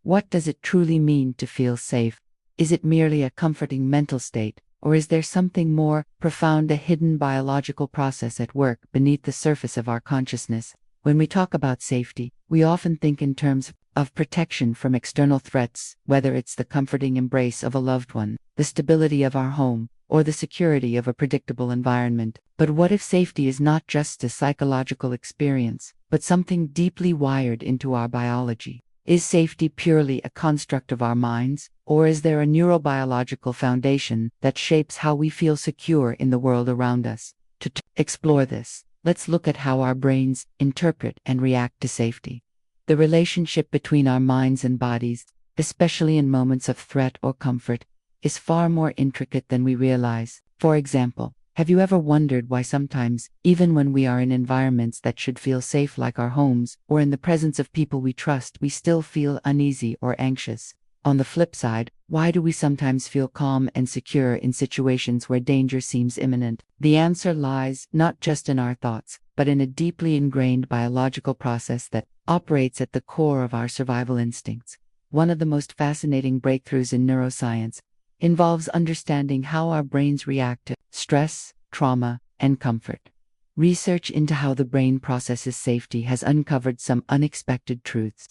What does it truly mean to feel safe? Is it merely a comforting mental state, or is there something more profound, a hidden biological process at work beneath the surface of our consciousness? When we talk about safety, we often think in terms of protection from external threats, whether it's the comforting embrace of a loved one, the stability of our home, or the security of a predictable environment. But what if safety is not just a psychological experience, but something deeply wired into our biology? Is safety purely a construct of our minds, or is there a neurobiological foundation that shapes how we feel secure in the world around us? To explore this, let's look at how our brains interpret and react to safety. The relationship between our minds and bodies, especially in moments of threat or comfort, is far more intricate than we realize. For example, have you ever wondered why sometimes, even when we are in environments that should feel safe like our homes, or in the presence of people we trust, we still feel uneasy or anxious? On the flip side, why do we sometimes feel calm and secure in situations where danger seems imminent? The answer lies not just in our thoughts, but in a deeply ingrained biological process that operates at the core of our survival instincts. One of the most fascinating breakthroughs in neuroscience involves understanding how our brains react to stress, trauma, and comfort. Research into how the brain processes safety has uncovered some unexpected truths.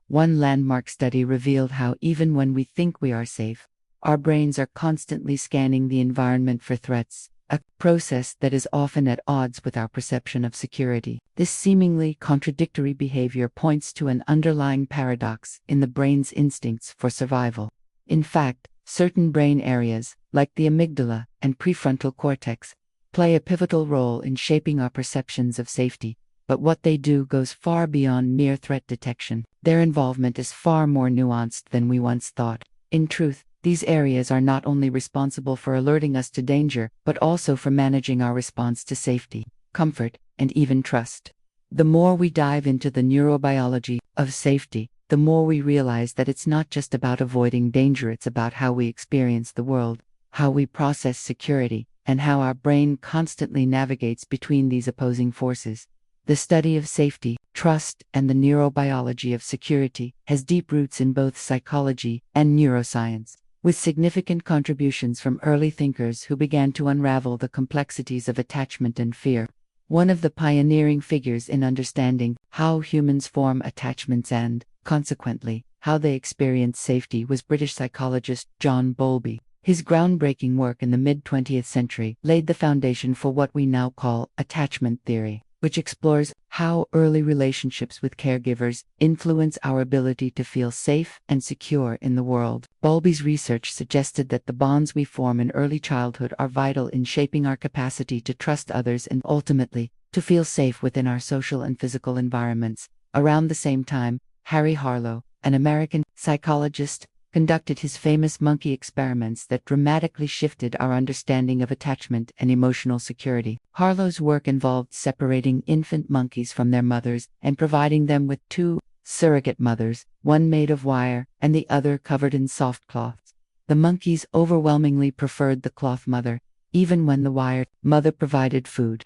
One landmark study revealed how even when we think we are safe, our brains are constantly scanning the environment for threats, a process that is often at odds with our perception of security. This seemingly contradictory behavior points to an underlying paradox in the brain's instincts for survival. In fact, certain brain areas, like the amygdala and prefrontal cortex, play a pivotal role in shaping our perceptions of safety, but what they do goes far beyond mere threat detection. Their involvement is far more nuanced than we once thought. In truth, these areas are not only responsible for alerting us to danger, but also for managing our response to safety, comfort, and even trust. The more we dive into the neurobiology of safety, the more we realize that it's not just about avoiding danger, it's about how we experience the world, how we process security, and how our brain constantly navigates between these opposing forces. The study of safety, trust, and the neurobiology of security has deep roots in both psychology and neuroscience, with significant contributions from early thinkers who began to unravel the complexities of attachment and fear. One of the pioneering figures in understanding how humans form attachments and, consequently, how they experience safety was British psychologist John Bowlby. His groundbreaking work in the mid-20th century laid the foundation for what we now call attachment theory, which explores how early relationships with caregivers influence our ability to feel safe and secure in the world. Bowlby's research suggested that the bonds we form in early childhood are vital in shaping our capacity to trust others and ultimately, to feel safe within our social and physical environments. Around the same time, Harry Harlow, an American psychologist, conducted his famous monkey experiments that dramatically shifted our understanding of attachment and emotional security. Harlow's work involved separating infant monkeys from their mothers and providing them with two surrogate mothers, one made of wire and the other covered in soft cloths. The monkeys overwhelmingly preferred the cloth mother, even when the wire mother provided food.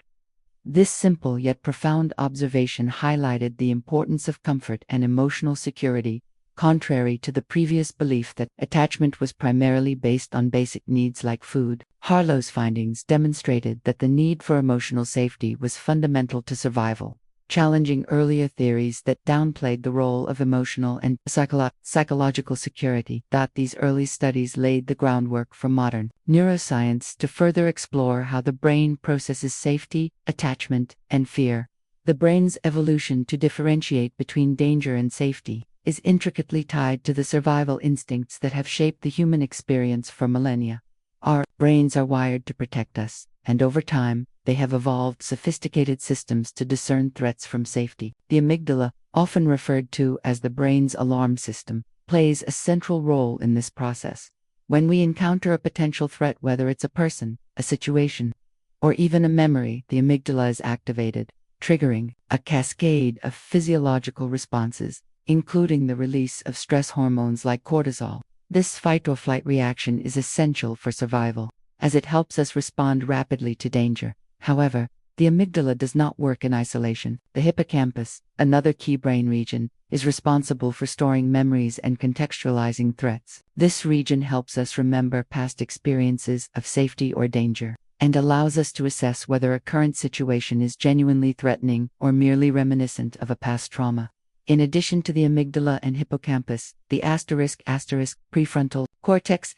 This simple yet profound observation highlighted the importance of comfort and emotional security, contrary to the previous belief that attachment was primarily based on basic needs like food. Harlow's findings demonstrated that the need for emotional safety was fundamental to survival, challenging earlier theories that downplayed the role of emotional and psychological security. These early studies laid the groundwork for modern neuroscience to further explore how the brain processes safety, attachment, and fear. The brain's evolution to differentiate between danger and safety is intricately tied to the survival instincts that have shaped the human experience for millennia. Our brains are wired to protect us, and over time, they have evolved sophisticated systems to discern threats from safety. The amygdala, often referred to as the brain's alarm system, plays a central role in this process. When we encounter a potential threat, whether it's a person, a situation, or even a memory, the amygdala is activated, triggering a cascade of physiological responses, including the release of stress hormones like cortisol. This fight-or-flight reaction is essential for survival, as it helps us respond rapidly to danger. However, the amygdala does not work in isolation. The hippocampus, another key brain region, is responsible for storing memories and contextualizing threats. This region helps us remember past experiences of safety or danger, and allows us to assess whether a current situation is genuinely threatening or merely reminiscent of a past trauma. In addition to the amygdala and hippocampus, the prefrontal cortex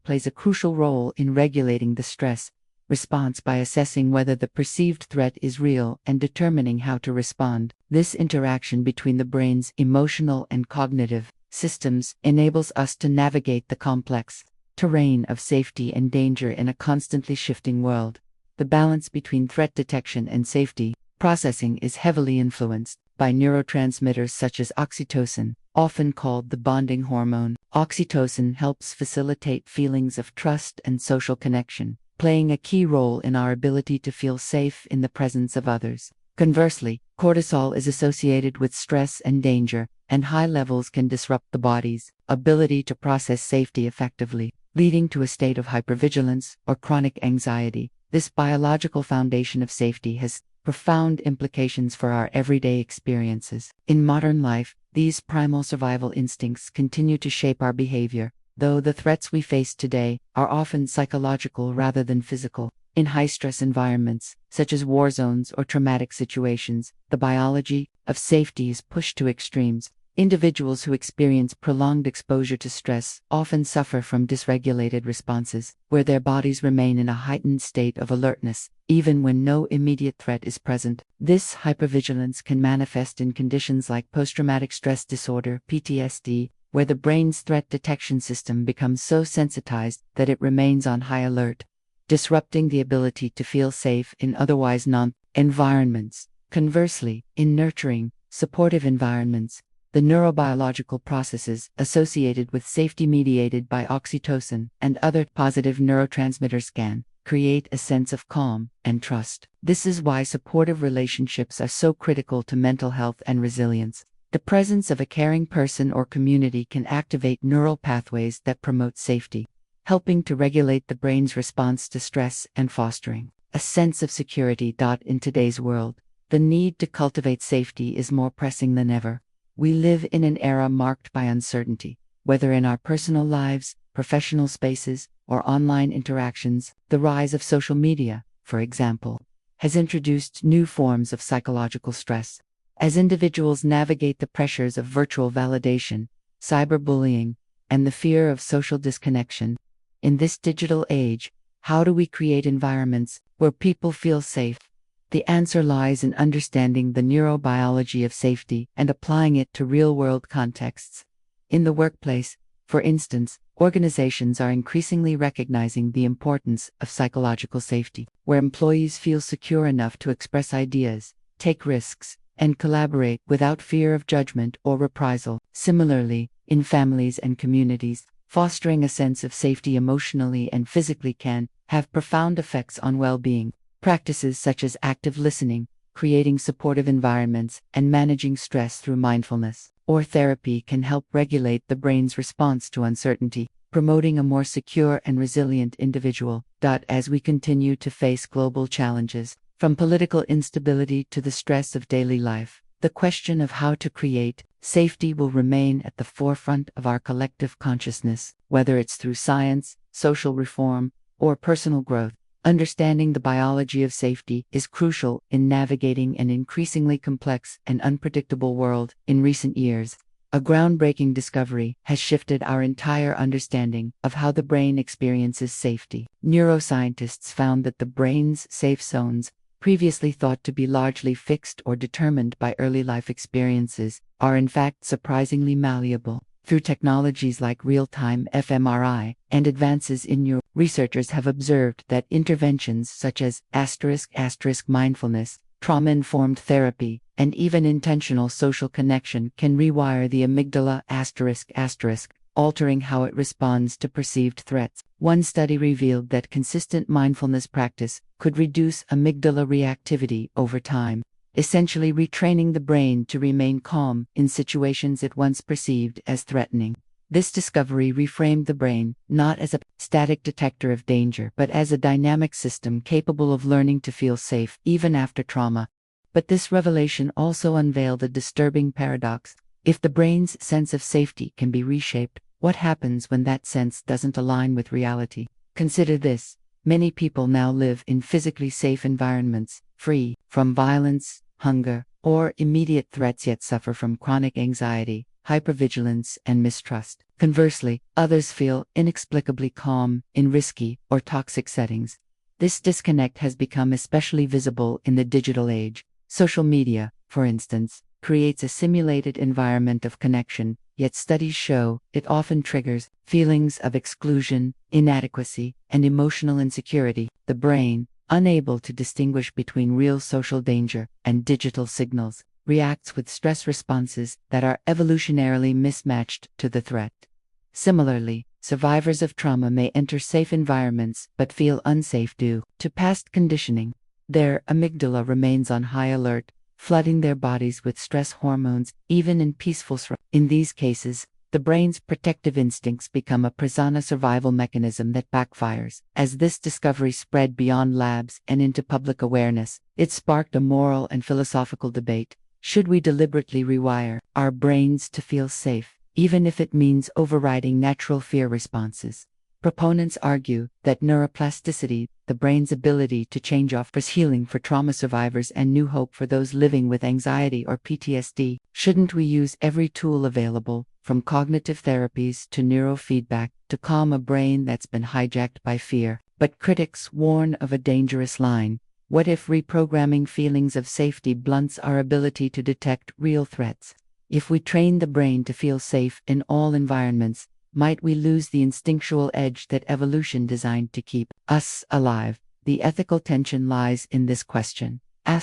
plays a crucial role in regulating the stress response by assessing whether the perceived threat is real and determining how to respond. This interaction between the brain's emotional and cognitive systems enables us to navigate the complex terrain of safety and danger in a constantly shifting world. The balance between threat detection and safety processing is heavily influenced by neurotransmitters such as oxytocin, often called the bonding hormone. Oxytocin helps facilitate feelings of trust and social connection, playing a key role in our ability to feel safe in the presence of others. Conversely, cortisol is associated with stress and danger, and high levels can disrupt the body's ability to process safety effectively, leading to a state of hypervigilance or chronic anxiety. This biological foundation of safety has profound implications for our everyday experiences. In modern life, these primal survival instincts continue to shape our behavior, though the threats we face today are often psychological rather than physical. In high-stress environments, such as war zones or traumatic situations, the biology of safety is pushed to extremes. Individuals who experience prolonged exposure to stress often suffer from dysregulated responses, where their bodies remain in a heightened state of alertness, even when no immediate threat is present. This hypervigilance can manifest in conditions like post-traumatic stress disorder, PTSD, where the brain's threat detection system becomes so sensitized that it remains on high alert, disrupting the ability to feel safe in otherwise non-environments. Conversely, in nurturing, supportive environments, the neurobiological processes associated with safety mediated by oxytocin and other positive neurotransmitters can create a sense of calm and trust. This is why supportive relationships are so critical to mental health and resilience. The presence of a caring person or community can activate neural pathways that promote safety, helping to regulate the brain's response to stress and fostering a sense of security. In today's world, the need to cultivate safety is more pressing than ever. We live in an era marked by uncertainty, whether in our personal lives, professional spaces, or online interactions. The rise of social media, for example, has introduced new forms of psychological stress. As individuals navigate the pressures of virtual validation, cyberbullying, and the fear of social disconnection, in this digital age, how do we create environments where people feel safe? The answer lies in understanding the neurobiology of safety and applying it to real-world contexts. In the workplace, for instance, organizations are increasingly recognizing the importance of psychological safety, where employees feel secure enough to express ideas, take risks, and collaborate without fear of judgment or reprisal. Similarly, in families and communities, fostering a sense of safety emotionally and physically can have profound effects on well-being. Practices such as active listening, creating supportive environments, and managing stress through mindfulness or therapy can help regulate the brain's response to uncertainty, promoting a more secure and resilient individual. As we continue to face global challenges, from political instability to the stress of daily life, the question of how to create safety will remain at the forefront of our collective consciousness, whether it's through science, social reform, or personal growth. Understanding the biology of safety is crucial in navigating an increasingly complex and unpredictable world. In recent years, a groundbreaking discovery has shifted our entire understanding of how the brain experiences safety. Neuroscientists found that the brain's safe zones, previously thought to be largely fixed or determined by early life experiences, are in fact surprisingly malleable. Through technologies like real-time fMRI and advances in neuro, researchers have observed that interventions such as mindfulness, trauma-informed therapy, and even intentional social connection can rewire the amygdala altering how it responds to perceived threats. One study revealed that consistent mindfulness practice could reduce amygdala reactivity over time, essentially retraining the brain to remain calm in situations it once perceived as threatening. This discovery reframed the brain not as a static detector of danger but as a dynamic system capable of learning to feel safe even after trauma. But this revelation also unveiled a disturbing paradox. If the brain's sense of safety can be reshaped, what happens when that sense doesn't align with reality? Consider this. Many people now live in physically safe environments, free from violence, hunger, or immediate threats, yet suffer from chronic anxiety, hypervigilance, and mistrust. Conversely, others feel inexplicably calm in risky or toxic settings. This disconnect has become especially visible in the digital age. Social media, for instance, creates a simulated environment of connection, yet studies show it often triggers feelings of exclusion, inadequacy, and emotional insecurity. The brain, unable to distinguish between real social danger and digital signals, reacts with stress responses that are evolutionarily mismatched to the threat. Similarly, survivors of trauma may enter safe environments but feel unsafe due to past conditioning. Their amygdala remains on high alert, flooding their bodies with stress hormones, even in peaceful surroundings. In these cases, the brain's protective instincts become a persona survival mechanism that backfires. As this discovery spread beyond labs and into public awareness, it sparked a moral and philosophical debate. Should we deliberately rewire our brains to feel safe, even if it means overriding natural fear responses? Proponents argue that neuroplasticity, the brain's ability to change, offers healing for trauma survivors and new hope for those living with anxiety or PTSD. Shouldn't we use every tool available, from cognitive therapies to neurofeedback, to calm a brain that's been hijacked by fear? But critics warn of a dangerous line. What if reprogramming feelings of safety blunts our ability to detect real threats? If we train the brain to feel safe in all environments, might we lose the instinctual edge that evolution designed to keep us alive? The ethical tension lies in this question. Are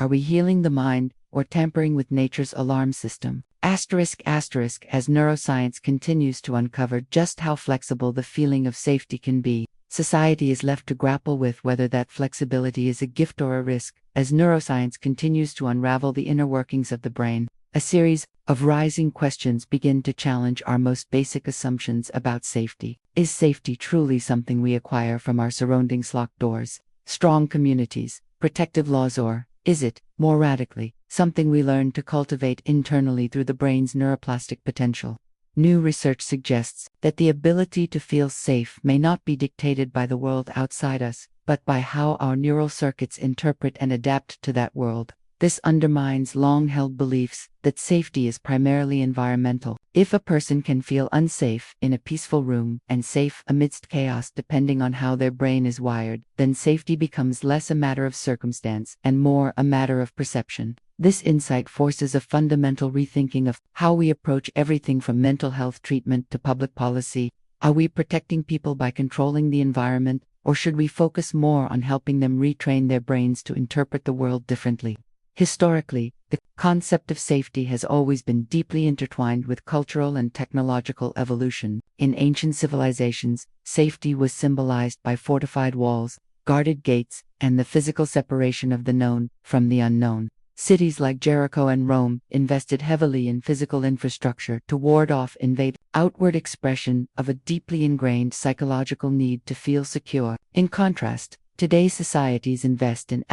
we healing the mind or tampering with nature's alarm system? As neuroscience continues to uncover just how flexible the feeling of safety can be, society is left to grapple with whether that flexibility is a gift or a risk. As neuroscience continues to unravel the inner workings of the brain, a series of rising questions begin to challenge our most basic assumptions about safety. Is safety truly something we acquire from our surroundings, locked doors, strong communities, protective laws, or is it, more radically, something we learn to cultivate internally through the brain's neuroplastic potential? New research suggests that the ability to feel safe may not be dictated by the world outside us, but by how our neural circuits interpret and adapt to that world. This undermines long-held beliefs that safety is primarily environmental. If a person can feel unsafe in a peaceful room and safe amidst chaos depending on how their brain is wired, then safety becomes less a matter of circumstance and more a matter of perception. This insight forces a fundamental rethinking of how we approach everything from mental health treatment to public policy. Are we protecting people by controlling the environment, or should we focus more on helping them retrain their brains to interpret the world differently? Historically, the concept of safety has always been deeply intertwined with cultural and technological evolution. In ancient civilizations, safety was symbolized by fortified walls, guarded gates, and the physical separation of the known from the unknown. Cities like Jericho and Rome invested heavily in physical infrastructure to ward off invaders. Outward expression of a deeply ingrained psychological need to feel secure. In contrast, today's societies invest in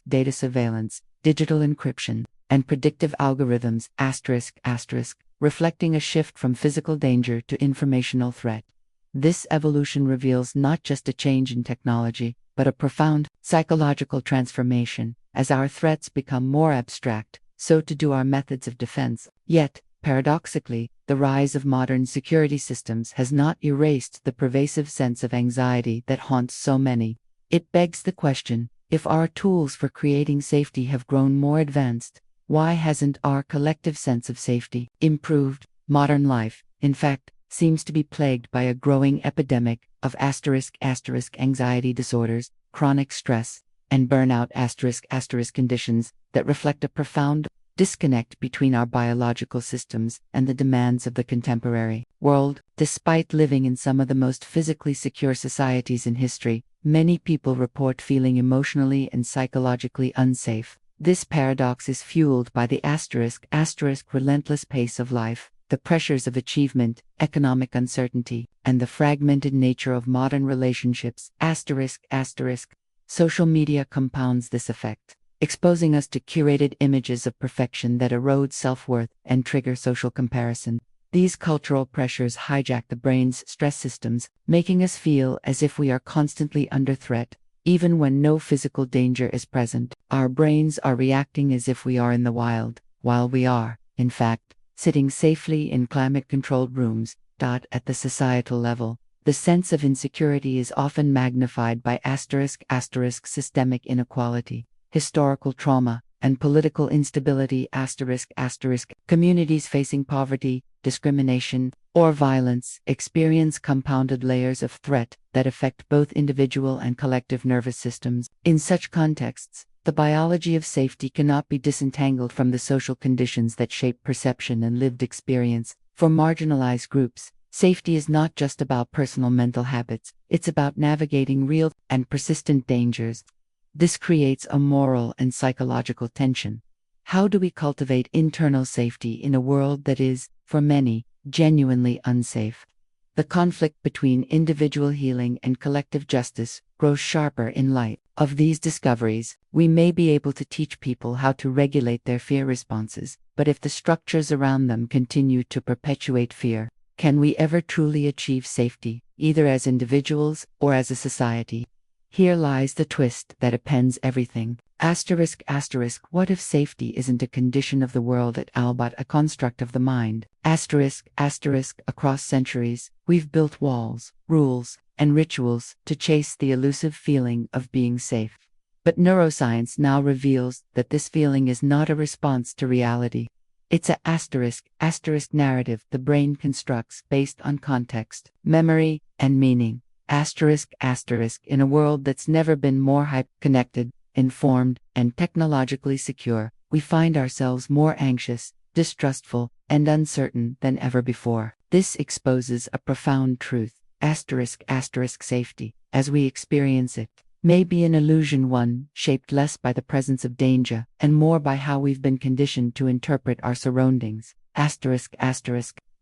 data surveillance, digital encryption, and predictive algorithms, reflecting a shift from physical danger to informational threat. This evolution reveals not just a change in technology, but a profound psychological transformation. As our threats become more abstract, so too do our methods of defense. Yet, paradoxically, the rise of modern security systems has not erased the pervasive sense of anxiety that haunts so many. It begs the question, if our tools for creating safety have grown more advanced, why hasn't our collective sense of safety improved? Modern life, in fact, seems to be plagued by a growing epidemic of anxiety disorders, chronic stress, and burnout conditions that reflect a profound disconnect between our biological systems and the demands of the contemporary world. Despite living in some of the most physically secure societies in history, many people report feeling emotionally and psychologically unsafe. This paradox is fueled by the relentless pace of life, the pressures of achievement, economic uncertainty, and the fragmented nature of modern relationships. Social media compounds this effect. exposing us to curated images of perfection that erode self-worth and trigger social comparison. These cultural pressures hijack the brain's stress systems, making us feel as if we are constantly under threat. Even when no physical danger is present, our brains are reacting as if we are in the wild, while we are, in fact, sitting safely in climate-controlled rooms. At the societal level, the sense of insecurity is often magnified by systemic inequality, historical trauma, and political instability. Communities facing poverty, discrimination, or violence experience compounded layers of threat that affect both individual and collective nervous systems. In such contexts, the biology of safety cannot be disentangled from the social conditions that shape perception and lived experience. For marginalized groups, safety is not just about personal mental habits, it's about navigating real and persistent dangers. This creates a moral and psychological tension. How do we cultivate internal safety in a world that is, for many, genuinely unsafe? The conflict between individual healing and collective justice grows sharper in light of these discoveries. We may be able to teach people how to regulate their fear responses, but if the structures around them continue to perpetuate fear, can we ever truly achieve safety, either as individuals or as a society? Here lies the twist that appends everything. What if safety isn't a condition of the world at all but a construct of the mind? Across centuries, we've built walls, rules, and rituals to chase the elusive feeling of being safe. But neuroscience now reveals that this feeling is not a response to reality. It's a narrative the brain constructs based on context, memory, and meaning. In a world that's never been more hyper-connected, informed, and technologically secure, we find ourselves more anxious, distrustful, and uncertain than ever before. This exposes a profound truth. Safety, as we experience it, may be an illusion, one shaped less by the presence of danger and more by how we've been conditioned to interpret our surroundings.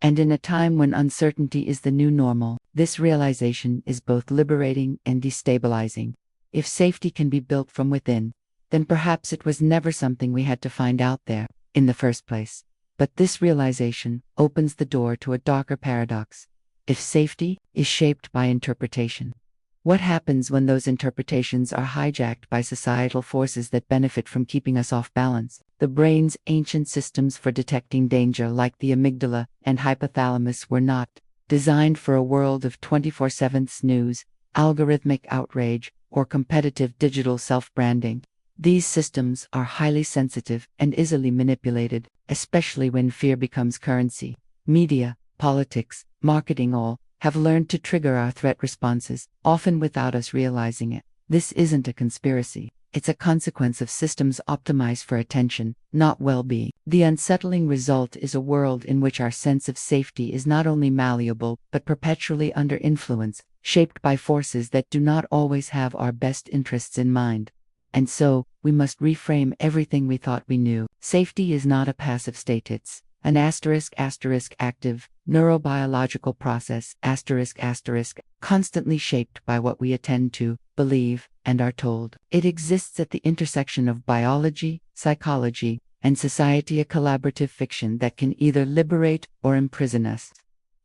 And in a time when uncertainty is the new normal, this realization is both liberating and destabilizing. If safety can be built from within, then perhaps it was never something we had to find out there in the first place. But this realization opens the door to a darker paradox. If safety is shaped by interpretation, what happens when those interpretations are hijacked by societal forces that benefit from keeping us off balance? The brain's ancient systems for detecting danger, like the amygdala and hypothalamus, were not designed for a world of 24/7 news, algorithmic outrage, or competitive digital self-branding. These systems are highly sensitive and easily manipulated, especially when fear becomes currency. Media, politics, marketing all have learned to trigger our threat responses, often without us realizing it. This isn't a conspiracy. It's a consequence of systems optimized for attention, not well-being. The unsettling result is a world in which our sense of safety is not only malleable, but perpetually under influence, shaped by forces that do not always have our best interests in mind. And so, we must reframe everything we thought we knew. Safety is not a passive state, it's an active, neurobiological process, constantly shaped by what we attend to, believe, and are told. It exists at the intersection of biology, psychology, and society, a collaborative fiction that can either liberate or imprison us.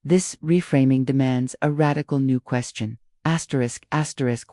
This reframing demands a radical new question.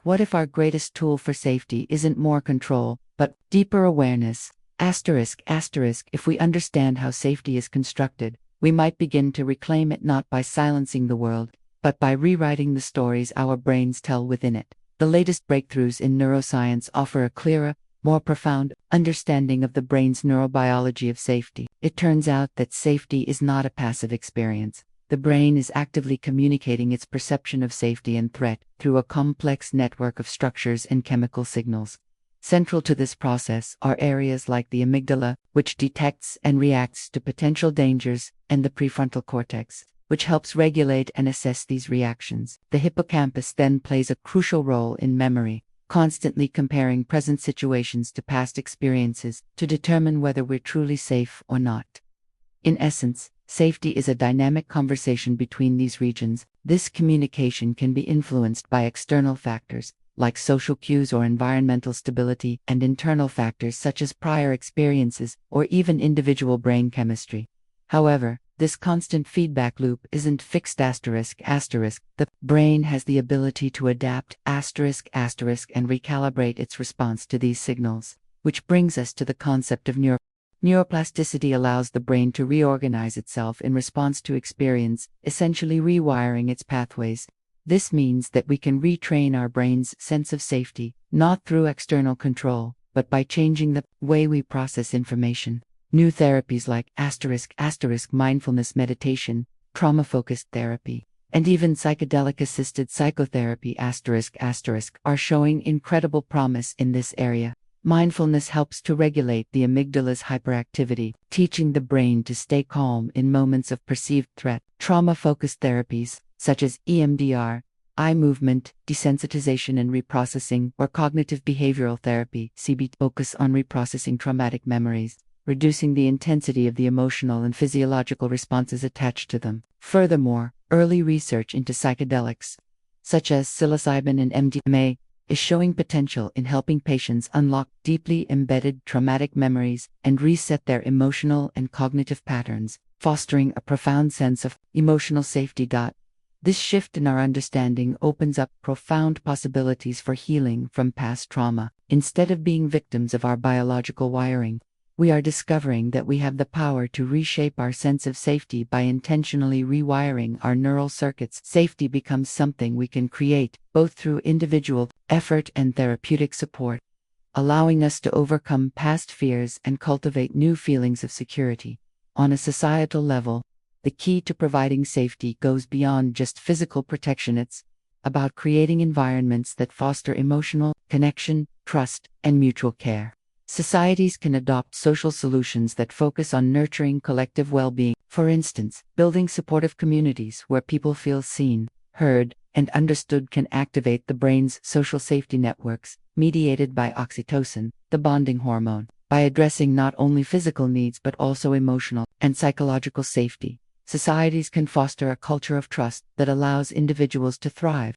What if our greatest tool for safety isn't more control, but deeper awareness? If we understand how safety is constructed, we might begin to reclaim it not by silencing the world, but by rewriting the stories our brains tell within it. The latest breakthroughs in neuroscience offer a clearer, more profound understanding of the brain's neurobiology of safety. It turns out that safety is not a passive experience. The brain is actively communicating its perception of safety and threat through a complex network of structures and chemical signals. Central to this process are areas like the amygdala, which detects and reacts to potential dangers, and the prefrontal cortex, which helps regulate and assess these reactions. The hippocampus then plays a crucial role in memory, constantly comparing present situations to past experiences to determine whether we're truly safe or not. In essence, safety is a dynamic conversation between these regions. This communication can be influenced by external factors, like social cues or environmental stability, and internal factors such as prior experiences or even individual brain chemistry. However, this constant feedback loop isn't fixed asterisk asterisk. The brain has the ability to adapt asterisk asterisk and recalibrate its response to these signals, which brings us to the concept of neuroplasticity. Allows the brain to reorganize itself in response to experience, essentially rewiring its pathways. This means that we can retrain our brain's sense of safety, not through external control, but by changing the way we process information. New therapies like mindfulness meditation, trauma-focused therapy, and even psychedelic-assisted psychotherapy are showing incredible promise in this area. Mindfulness helps to regulate the amygdala's hyperactivity, teaching the brain to stay calm in moments of perceived threat. Trauma-focused therapies, such as EMDR, eye movement, desensitization and reprocessing, or cognitive behavioral therapy, CBT, focus on reprocessing traumatic memories, reducing the intensity of the emotional and physiological responses attached to them. Furthermore, early research into psychedelics, such as psilocybin and MDMA, is showing potential in helping patients unlock deeply embedded traumatic memories and reset their emotional and cognitive patterns, fostering a profound sense of emotional safety. This shift in our understanding opens up profound possibilities for healing from past trauma. Instead of being victims of our biological wiring, we are discovering that we have the power to reshape our sense of safety by intentionally rewiring our neural circuits. Safety becomes something we can create, both through individual effort and therapeutic support, allowing us to overcome past fears and cultivate new feelings of security. On a societal level, the key to providing safety goes beyond just physical protection. It's about creating environments that foster emotional connection, trust, and mutual care. Societies can adopt social solutions that focus on nurturing collective well-being. For instance, building supportive communities where people feel seen, heard, and understood can activate the brain's social safety networks, mediated by oxytocin, the bonding hormone. By addressing not only physical needs but also emotional and psychological safety, societies can foster a culture of trust that allows individuals to thrive.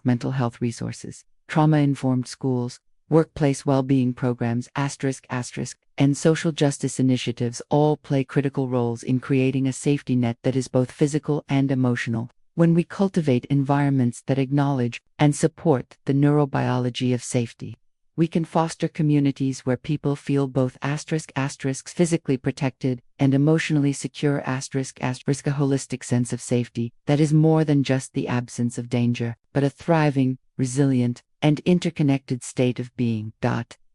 Mental health resources, trauma-informed schools, workplace well-being programs, and social justice initiatives all play critical roles in creating a safety net that is both physical and emotional. When we cultivate environments that acknowledge and support the neurobiology of safety, we can foster communities where people feel both physically protected and emotionally secure a holistic sense of safety that is more than just the absence of danger, but a thriving, resilient, and interconnected state of being.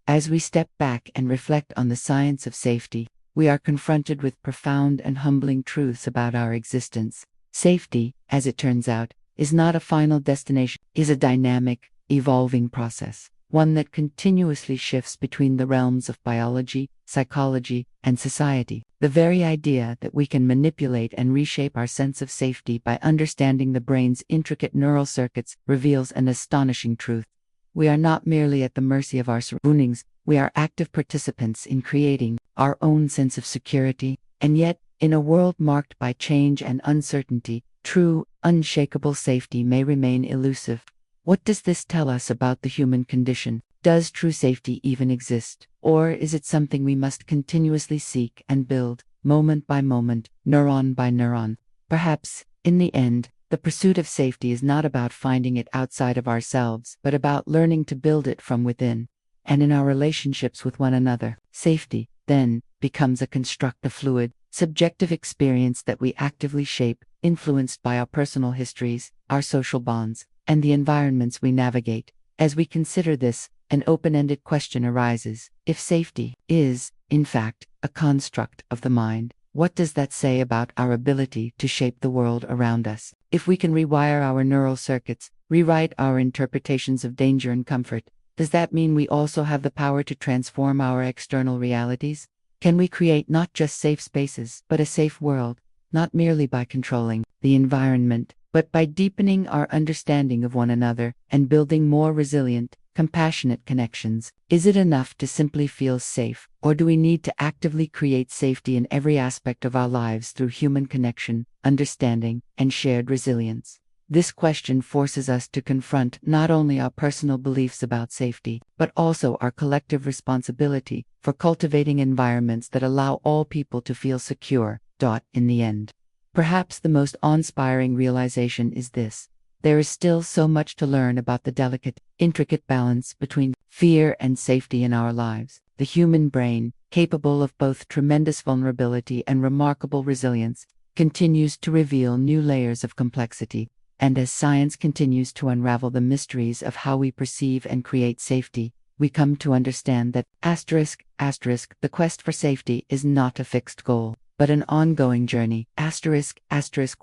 As we step back and reflect on the science of safety, we are confronted with profound and humbling truths about our existence. Safety, as it turns out, is not a final destination, is a dynamic, evolving process, one that continuously shifts between the realms of biology, psychology, and society. The very idea that we can manipulate and reshape our sense of safety by understanding the brain's intricate neural circuits reveals an astonishing truth. We are not merely at the mercy of our surroundings, we are active participants in creating our own sense of security. And yet, in a world marked by change and uncertainty, true, unshakable safety may remain elusive. What does this tell us about the human condition? Does true safety even exist? Or is it something we must continuously seek and build, moment by moment, neuron by neuron? Perhaps, in the end, the pursuit of safety is not about finding it outside of ourselves, but about learning to build it from within. And in our relationships with one another, safety, then, becomes a fluid, subjective experience that we actively shape, influenced by our personal histories, our social bonds, and the environments we navigate. As we consider this, an open-ended question arises. If safety is, in fact, a construct of the mind, what does that say about our ability to shape the world around us? If we can rewire our neural circuits, rewrite our interpretations of danger and comfort, does that mean we also have the power to transform our external realities? Can we create not just safe spaces, but a safe world, not merely by controlling the environment, but by deepening our understanding of one another and building more resilient, compassionate connections? Is it enough to simply feel safe, or do we need to actively create safety in every aspect of our lives through human connection, understanding, and shared resilience? This question forces us to confront not only our personal beliefs about safety, but also our collective responsibility for cultivating environments that allow all people to feel secure. In the end, perhaps the most awe-inspiring realization is this: there is still so much to learn about the delicate, intricate balance between fear and safety in our lives. The human brain, capable of both tremendous vulnerability and remarkable resilience, continues to reveal new layers of complexity. And as science continues to unravel the mysteries of how we perceive and create safety, we come to understand that the quest for safety is not a fixed goal, but an ongoing journey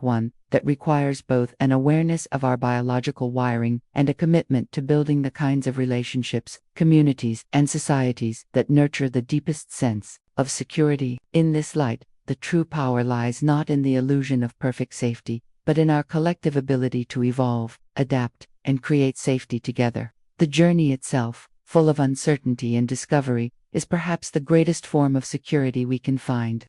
one that requires both an awareness of our biological wiring and a commitment to building the kinds of relationships, communities, and societies that nurture the deepest sense of security. In this light, the true power lies not in the illusion of perfect safety, but in our collective ability to evolve, adapt, and create safety together. The journey itself, full of uncertainty and discovery, is perhaps the greatest form of security we can find.